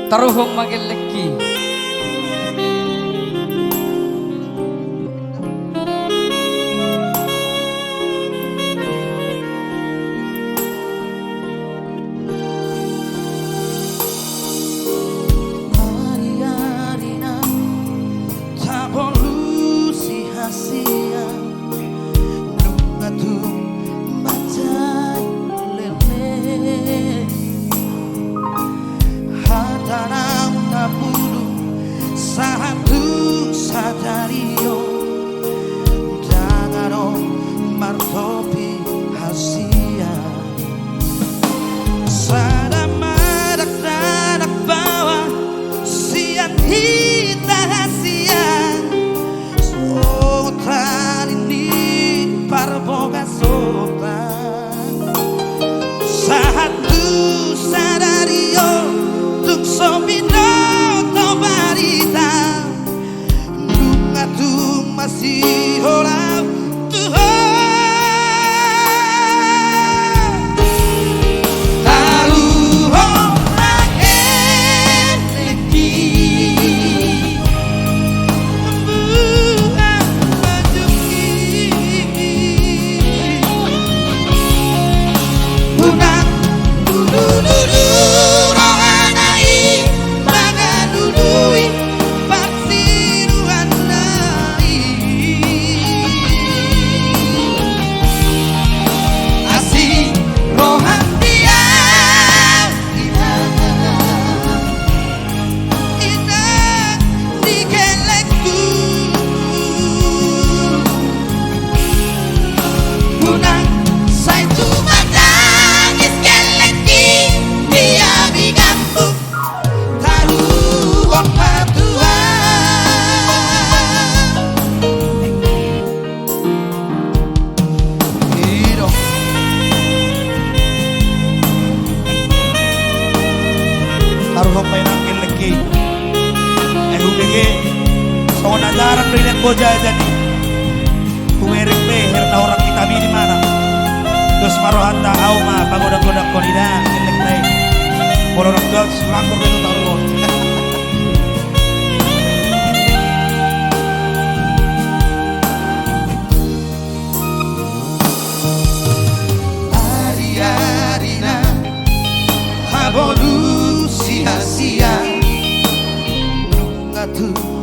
taruhong magilaki. Satu sadario dagaro martopi hasia sada madak dadak bawa siang kita hasia sotan ini parboga sotan satu sadario tuk somino masih orang Tuhan taruh orang lagi membuat majuki punang dulu rohanai mangan dului taruhong may nangkin lagi hubigi so nadarang rin ang boja dyan kumirik pe herna orang kita di mana terus marohan tau ma pagodak-godak ko nila kilik na kalau orang girls langkor dito taruhong ari-ari na habolu sia-sia nungatu